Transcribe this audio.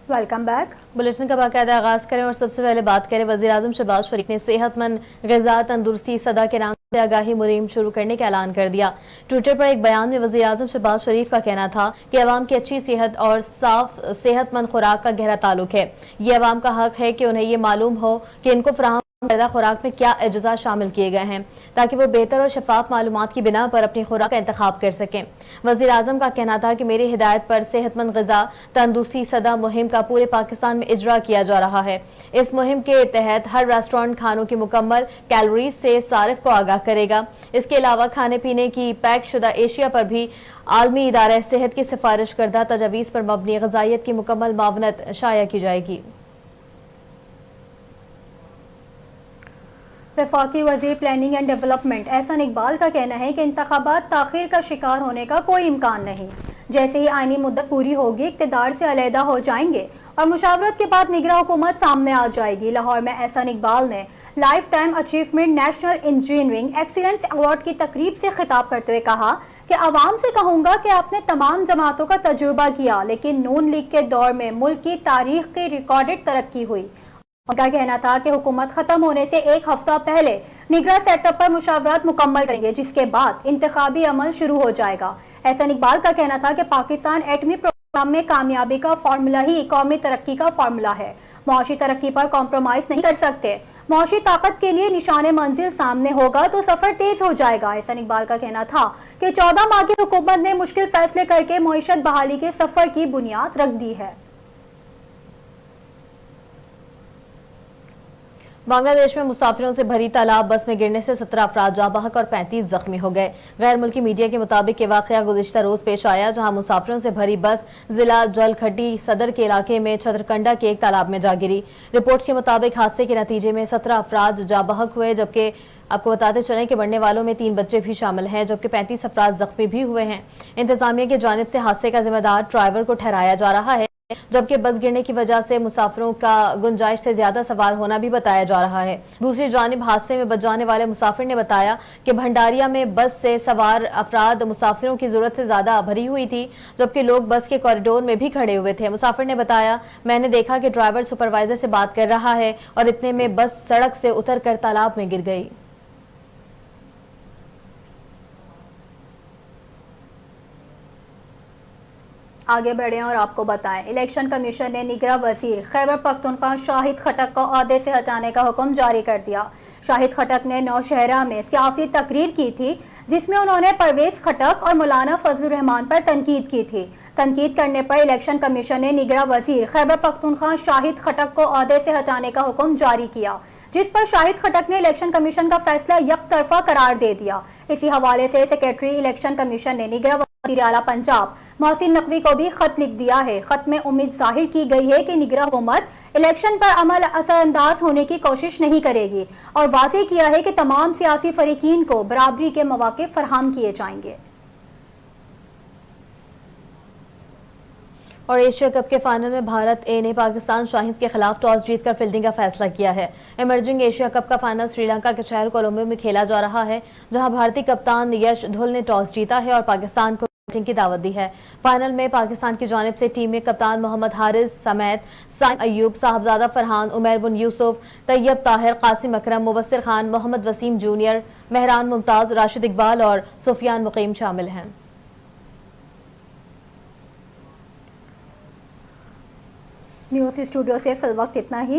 Welcome back. Bulletin का बाकायदा आगाज करें और सबसे पहले बात करें वज़ीर-ए-आज़म शहबाज शरीफ ने सेहतमंद ग़िज़ा तंदुरुस्ती सदा के नाम से आगाही मुहिम शुरू करने का ऐलान कर दिया। ट्विटर पर एक बयान में वज़ीर-ए-आज़म शहबाज शरीफ का कहना था कि अवाम की अच्छी सेहत और साफ सेहतमंद खुराक का गहरा ताल्लुक है। ये अवाम का हक है कि उन्हें ये मालूम हो कि इनको फराहम करदा खुराक में क्या अज्जा शामिल किए गए हैं ताकि वो बेहतर और शफाफ मालूमात की बिना पर अपनी खुराक का इंतखाब कर सकें। वज़ीर आज़म का कहना था कि मेरी हिदायत पर सेहतमंद ग़िज़ा तंदुरुस्ती सदा मुहिम का पूरे पाकिस्तान में इजरा किया जा रहा है। इस मुहिम के तहत हर रेस्टोरेंट खानों की मुकम्मल कैलोरीज से सारिफ को आगाह करेगा। इसके अलावा खाने पीने की पैक शुदा एशिया पर भी आलमी इदारा सेहत की सिफारिश करदा तजावीज़ पर मबनी ग़िज़ाइयत की मुकम्मल मावनत शाया की जाएगी। वफाकी वज़ीर प्लानिंग एंड डेवलपमेंट एहसान इकबाल का कहना है कि इंतखाबात ताख़ीर का शिकार होने का कोई इम्कान नहीं। जैसे ही आईनी मुद्दत पूरी होगी इक़्तिदार से अलहदा हो जाएंगे और मुशावरत के बाद निगरां हुकूमत सामने आ जाएगी। लाहौर में एहसान इकबाल ने life time achievement national engineering excellence award की तकरीब से खिताब करते हुए कहा कि आवाम से कहूँगा कि आपने तमाम जमातों का तजुर्बा किया, लेकिन नून लीग के दौर में मुल्क की तारीख की रिकॉर्डेड तरक्की हुई। उनका कहना था कि हुकूमत खत्म होने से एक हफ्ता पहले निगरां सेटअप पर मुशावरत मुकम्मल करेंगे, जिसके बाद इंतखाबी अमल शुरू हो जाएगा। एहसान इकबाल का कहना था कि पाकिस्तान एटमी प्रोग्राम में कामयाबी का फार्मूला ही कौमी तरक्की का फार्मूला है। मुआशी तरक्की पर कॉम्प्रोमाइज नहीं कर सकते। मुआशी ताकत के लिए निशाने मंजिल सामने होगा तो सफर तेज हो जाएगा। एहसान इकबाल का कहना था कि 14 माह की हुकूमत ने मुश्किल फैसले करके मईशत बहाली के सफर की बुनियाद रख दी है। बांग्लादेश में मुसाफिरों से भरी तालाब बस में गिरने से 17 अफराद जाँ बहक और 35 जख्मी हो गए। गैर मुल्की मीडिया के मुताबिक ये वाक़या गुज़िश्ता रोज पेश आया, जहां मुसाफिरों से भरी बस जिला जलखड्डी सदर के इलाके में छतरकंडा के एक तालाब में जा गिरी। रिपोर्ट्स के मुताबिक हादसे के नतीजे में 17 अफराद जाँ बहक हुए, जबकि आपको बताते चलें कि मरने वालों में 3 बच्चे भी शामिल हैं, जबकि 35 अफराद जख्मी भी हुए हैं। इंतजामिया की जानिब से हादसे का जिम्मेदार ड्राइवर को ठहराया जा रहा है, जबकि बस गिरने की वजह से मुसाफिरों का गुंजाइश से ज्यादा सवार होना भी बताया जा रहा है। दूसरी जानिब हादसे में बच जाने वाले मुसाफिर ने बताया कि भंडारिया में बस से सवार अफराद मुसाफिरों की जरूरत से ज्यादा भरी हुई थी, जबकि लोग बस के कॉरिडोर में भी खड़े हुए थे। मुसाफिर ने बताया, मैंने देखा कि ड्राइवर सुपरवाइजर से बात कर रहा है और इतने में बस सड़क से उतर कर तालाब में गिर गई। आगे बढ़ें और आपको बताएं, इलेक्शन कमीशन ने निगरां वजीर खैबर पख्तूनख्वा शाहिद खटक को ओहदे से हटाने का हुक्म जारी कर दिया। शाहिद खटक ने नौशहरा में सियासी तकरीर की थी, जिसमें उन्होंने परवेज खटक और मौलाना फजलुर रहमान पर तनकीद की थी। तनकीद करने पर इलेक्शन कमीशन ने निगरां वजीर खैबर पख्तूनख्वा शाहिद खटक को ओहदे से हटाने का हुक्म जारी किया, जिस पर शाहिद खटक ने इलेक्शन कमीशन का फैसला यकतरफा करार दे दिया। इसी हवाले से सेक्रेटरी इलेक्शन कमीशन ने निगरां वज़ीर आला पंजाब मोहसिन नकवी को भी खत लिख दिया है। खत में उम्मीद जाहिर की गई है कि निगरां हुकूमत इलेक्शन पर अमल असरअंदाज होने की कोशिश नहीं करेगी और वाज़ेह किया है कि तमाम सियासी फरीकीन को बराबरी के मौके फराहम किए जाएंगे। और एशिया कप के फाइनल में भारत ए ने पाकिस्तान शाहीन्स के खिलाफ टॉस जीतकर फील्डिंग का फैसला किया है। इमर्जिंग एशिया कप का फाइनल श्रीलंका के शहर कोलंबो में खेला जा रहा है, जहां भारतीय कप्तान यश धुल ने टॉस जीता है और पाकिस्तान को बैटिंग की दावत दी है। फाइनल में पाकिस्तान की जानिब से टीम में कप्तान मोहम्मद हारिस समेत साइम अयूब, साहबजादा फरहान, उमैर बिन यूसुफ, तैयब ताहिर, कासिम अकरम, मुबस्सिर खान, मोहम्मद वसीम जूनियर, मेहरान मुमताज, राशिद इकबाल और सुफियान मुकीम शामिल हैं। न्यूज़ स्टूडियो से फिल वक्त इतना ही।